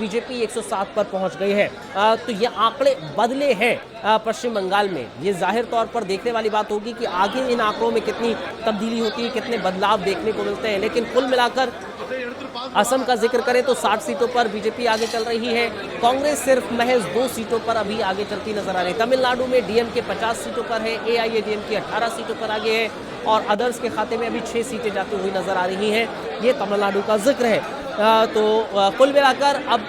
BJP 107 पर पहुंच गई है। तो ये आंकड़े बदले हैं पश्चिम बंगाल में। ये जाहिर तौर पर देखने वाली बात होगी कि आगे इन आंकड़ों में कितनी तब्दीली होती है, कितने बदलाव देखने को मिलते हैं। लेकिन कुल मिलाकर असम का जिक्र करें तो 60 सीटों पर बीजेपी आगे चल रही है। कांग्रेस सिर्फ महज 2 सीटों पर अभी आगे चलती नजर आ रही है। तमिलनाडु में डीएमके 50 सीटों पर है, एआईएडीएमके 18 सीटों पर आगे है और अदर्स के खाते में अभी 6 सीटें जाती हुई नजर आ रही हैं। ये तमिलनाडु का जिक्र है। तो कुल मिलाकर अब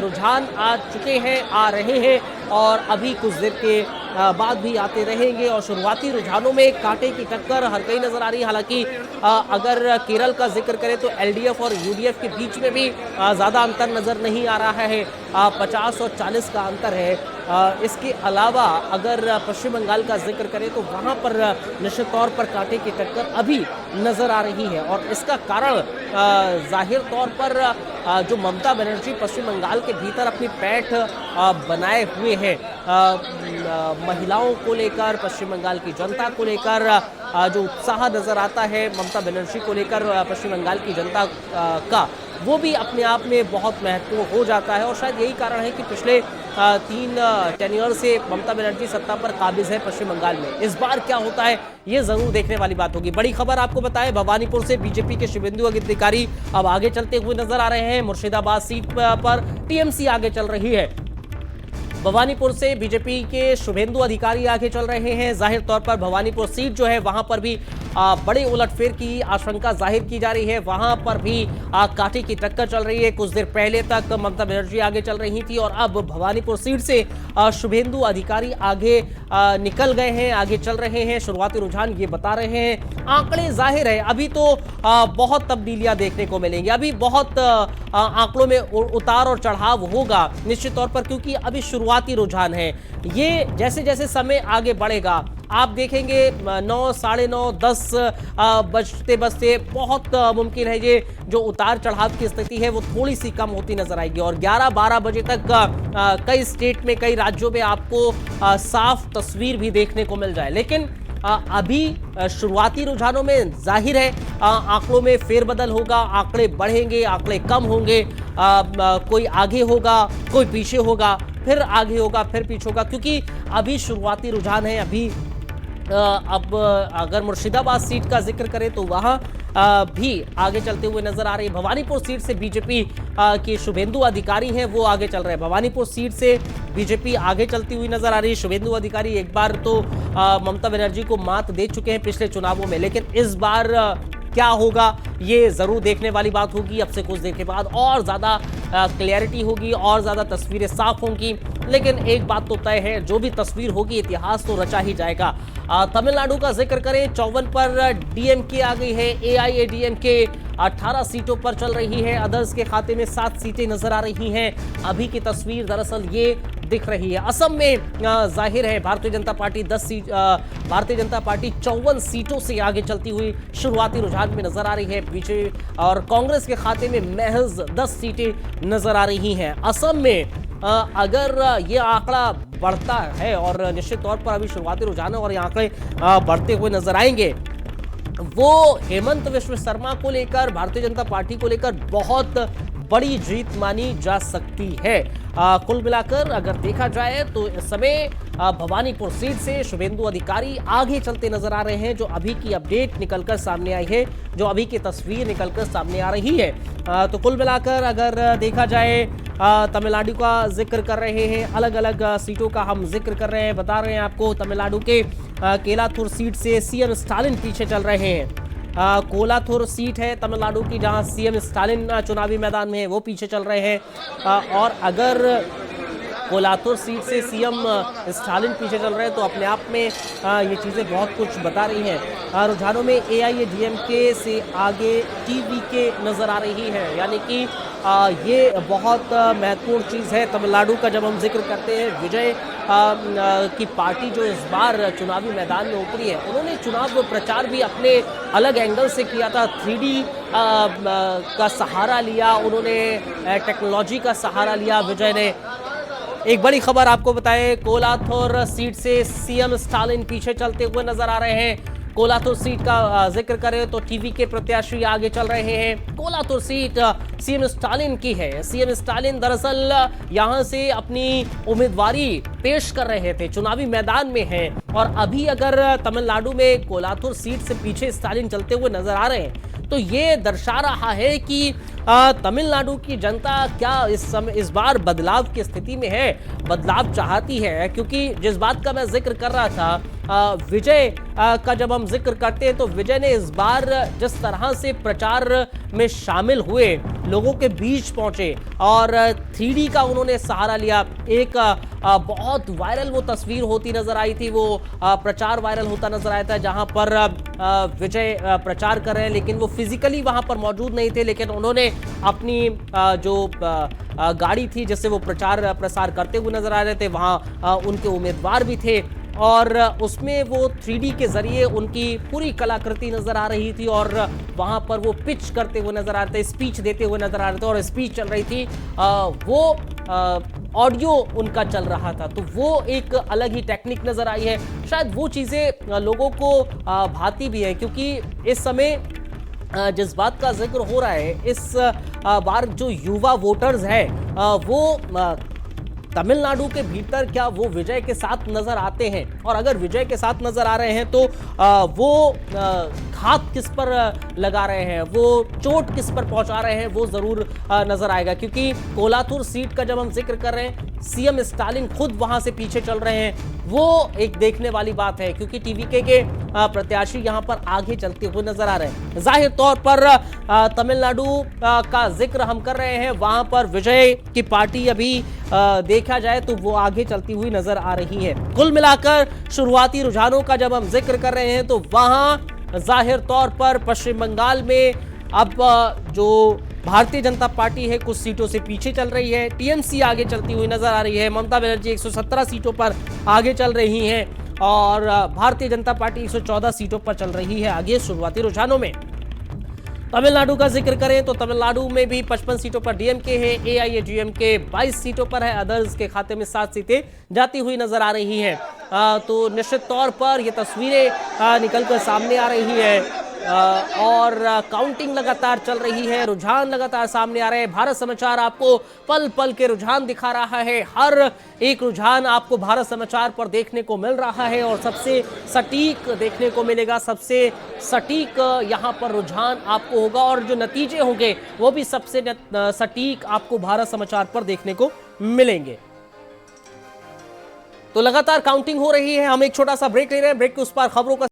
रुझान आ चुके हैं, आ रहे हैं और अभी कुछ देर के बाद भी आते रहेंगे और शुरुआती रुझानों में कांटे की टक्कर हर कहीं नजर आ रही है। हालांकि अगर केरल का जिक्र करें तो एलडीएफ और यूडीएफ के बीच में भी ज़्यादा अंतर नजर नहीं आ रहा है। 50 और 40 का अंतर है। इसके अलावा अगर पश्चिम बंगाल का जिक्र करें तो वहाँ पर निश्चित तौर पर कांटे की टक्कर अभी नजर आ रही है और इसका कारण जाहिर तौर पर जो ममता बनर्जी पश्चिम बंगाल के भीतर अपनी पैठ बनाए हुए हैं, महिलाओं को लेकर, पश्चिम बंगाल की जनता को लेकर जो उत्साह नजर आता है ममता बनर्जी को लेकर पश्चिम बंगाल की जनता का, वो भी अपने आप में बहुत महत्वपूर्ण हो जाता है। और शायद यही कारण है कि पिछले 3 टेन्योर से ममता बनर्जी सत्ता पर काबिज है पश्चिम बंगाल में। इस बार क्या होता है ये जरूर देखने वाली बात होगी। बड़ी खबर आपको बताएं, भवानीपुर से बीजेपी के शुभेंदु अधिकारी अब आगे चलते हुए नजर आ रहे हैं। मुर्शिदाबाद सीट पर टीएमसी आगे चल रही है। भवानीपुर से बीजेपी के शुभेंदु अधिकारी आगे चल रहे हैं। जाहिर तौर पर भवानीपुर सीट जो है वहां पर भी बड़े उलटफेर की आशंका जाहिर की जा रही है। वहां पर भी कांटे की टक्कर चल रही है। कुछ देर पहले तक ममता बनर्जी आगे चल रही थी और अब भवानीपुर सीट से शुभेंदु अधिकारी आगे निकल गए हैं, आगे चल रहे हैं। शुरुआती रुझान ये बता रहे हैं। आंकड़े जाहिर है अभी तो बहुत तब्दीलियां देखने को मिलेंगी। अभी बहुत आंकड़ों में उतार और चढ़ाव होगा निश्चित तौर पर, क्योंकि अभी शुरुआती रुझान है। ये जैसे जैसे समय आगे बढ़ेगा आप देखेंगे 9, साढ़े 9, 10 बजते बजते बहुत मुमकिन है ये जो उतार चढ़ाव की स्थिति है वो थोड़ी सी कम होती नजर आएगी और 11-12 बजे तक कई स्टेट में, कई राज्यों में आपको साफ तस्वीर भी देखने को मिल जाए। लेकिन अभी शुरुआती रुझानों में जाहिर है आंकड़ों में फेरबदल होगा, आंकड़े बढ़ेंगे, आंकड़े कम होंगे, कोई आगे होगा, कोई पीछे होगा, फिर आगे होगा, फिर पीछे होगा, क्योंकि अभी शुरुआती रुझान है। अभी अब अगर मुर्शिदाबाद सीट का जिक्र करें तो वहां भी आगे चलते हुए नजर आ रही है। भवानीपुर सीट से बीजेपी के शुभेंदु अधिकारी हैं वो आगे चल रहे हैं। भवानीपुर सीट से बीजेपी आगे चलती हुई नजर आ रही है। शुभेंदु अधिकारी एक बार तो ममता बनर्जी को मात दे चुके हैं पिछले चुनावों में, लेकिन इस बार क्या होगा ये जरूर देखने वाली बात होगी। अब से कुछ देर के बाद और ज्यादा क्लैरिटी होगी और ज्यादा तस्वीरें साफ होंगी। लेकिन एक बात तो तय है, जो भी तस्वीर होगी इतिहास तो रचा ही जाएगा। तमिलनाडु का जिक्र करें 54 पर डीएमके आ गई है, एआईएडीएमके 18 सीटों पर चल रही है, अदर्स के खाते में 7 सीटें नजर आ रही हैं। अभी की तस्वीर दरअसल ये दिख रही है। असम में जाहिर है भारतीय जनता पार्टी 54 सीटों से आगे चलती हुई शुरुआती रुझान में नजर आ रही है पीछे, और कांग्रेस के खाते में महज 10 सीटें नजर आ रही हैं। असम में अगर ये आंकड़ा बढ़ता है और निश्चित तौर पर अभी शुरुआती रुझान और ये आंकड़े बढ़ते हुए नजर आएंगे, वो हेमंत विश्व शर्मा को लेकर, भारतीय जनता पार्टी को लेकर बहुत बड़ी जीत मानी जा सकती है। कुल मिलाकर अगर देखा जाए तो इस समय भवानीपुर सीट से शुभेंदु अधिकारी आगे चलते नजर आ रहे हैं। जो अभी की अपडेट निकलकर सामने आई है, जो अभी की तस्वीर निकलकर सामने आ रही है, तो कुल मिलाकर अगर देखा जाए तमिलनाडु का जिक्र कर रहे हैं, अलग अलग सीटों का हम जिक्र कर रहे हैं, बता रहे हैं आपको। तमिलनाडु के केलाथुर सीट से सीएम स्टालिन पीछे चल रहे हैं। कोलाथुर सीट है तमिलनाडु की जहां सीएम स्टालिन चुनावी मैदान में है, वो पीछे चल रहे हैं। और अगर कोलाथुर सीट से सीएम स्टालिन पीछे चल रहे हैं तो अपने आप में ये चीज़ें बहुत कुछ बता रही हैं। रुझानों में एआईएडीएमके से आगे टीवीके नज़र आ रही है, यानी कि ये बहुत महत्वपूर्ण चीज़ है तमिलनाडु का। जब हम जिक्र करते हैं विजय की पार्टी जो इस बार चुनावी मैदान में उतरी है, उन्होंने चुनाव प्रचार भी अपने अलग एंगल से किया था। 3D का सहारा लिया उन्होंने, टेक्नोलॉजी का सहारा लिया विजय ने। एक बड़ी खबर आपको बताएं, कोलाथुर सीट से सीएम स्टालिन पीछे चलते हुए नजर आ रहे हैं। कोलातुर सीट का जिक्र करें तो टीवी के प्रत्याशी आगे चल रहे हैं। कोलातुर सीट सीएम स्टालिन की है। सीएम स्टालिन दरअसल यहां से अपनी उम्मीदवारी पेश कर रहे थे, चुनावी मैदान में हैं और अभी अगर तमिलनाडु में कोलातुर सीट से पीछे स्टालिन चलते हुए नजर आ रहे हैं तो ये दर्शा रहा है कि तमिलनाडु की जनता क्या इस बार बदलाव की स्थिति में है, बदलाव चाहती है। क्योंकि जिस बात का मैं जिक्र कर रहा था, विजय का जब हम जिक्र करते हैं तो विजय ने इस बार जिस तरह से प्रचार में शामिल हुए, लोगों के बीच पहुंचे और 3D का उन्होंने सहारा लिया। एक बहुत वायरल वो तस्वीर होती नजर आई थी, वो प्रचार वायरल होता नजर आया था जहां पर विजय प्रचार कर रहे हैं, लेकिन वो फिजिकली वहां पर मौजूद नहीं थे, लेकिन उन्होंने अपनी जो गाड़ी थी जिससे वो प्रचार प्रसार करते हुए नजर आ रहे थे, वहां उनके उम्मीदवार भी थे और उसमें वो 3D के जरिए उनकी पूरी कलाकृति नजर आ रही थी और वहां पर वो पिच करते हुए नजर आ रहे थे, स्पीच देते हुए नजर आ रहे थे और स्पीच चल रही थी, वो ऑडियो उनका चल रहा था। तो वो एक अलग ही टेक्निक नजर आई है। शायद वो चीजें लोगों को भाती भी है, क्योंकि इस समय जिस बात का जिक्र हो रहा है, इस बार जो युवा वोटर्स हैं वो तमिलनाडु के भीतर क्या वो विजय के साथ नजर आते हैं, और अगर विजय के साथ नजर आ रहे हैं तो वो घात किस पर लगा रहे हैं, वो चोट किस पर पहुंचा रहे हैं, वो जरूर नजर आएगा। क्योंकि कोलातुर सीट का जब हम जिक्र कर रहे हैं, सीएम स्टालिन खुद वहां से पीछे चल रहे हैं, वो एक देखने वाली बात है। क्योंकि टीवीके के प्रत्याशी यहां पर आगे चलते हुए नजर आ रहे हैं। जाहिर तौर पर तमिलनाडु का जिक्र हम कर रहे हैं, वहां पर विजय की पार्टी अभी देखा जाए तो वो आगे चलती हुई नजर आ रही है। कुल मिलाकर शुरुआती रुझानों का जब हम जिक्र कर रहे हैं तो वहां जाहिर तौर पर पश्चिम बंगाल में अब जो भारतीय जनता पार्टी है कुछ सीटों से पीछे चल रही है, टीएमसी आगे चलती हुई नजर आ रही है, ममता बनर्जी 117 सीटों पर आगे चल रही हैं और भारतीय जनता पार्टी 114 सीटों पर चल रही है आगे शुरुआती रुझानों में। तमिलनाडु का जिक्र करें तो तमिलनाडु में भी 55 सीटों पर डीएमके है, एआईएडीएमके 22 सीटों पर है, अदर्स के खाते में 7 सीटें जाती हुई नजर आ रही हैं। तो निश्चित तौर पर ये तस्वीरें निकलकर सामने आ रही है और काउंटिंग लगातार चल रही है, रुझान लगातार सामने आ रहे हैं। भारत समाचार आपको पल पल के रुझान दिखा रहा है, हर एक रुझान आपको भारत समाचार पर देखने को मिल रहा है और सबसे सटीक देखने को मिलेगा, सबसे सटीक यहाँ पर रुझान आपको होगा और जो नतीजे होंगे वो भी सबसे सटीक आपको भारत समाचार पर देखने को मिलेंगे। तो लगातार काउंटिंग हो रही है। हम एक छोटा सा ब्रेक ले रहे हैं, ब्रेक के उस पार खबरों का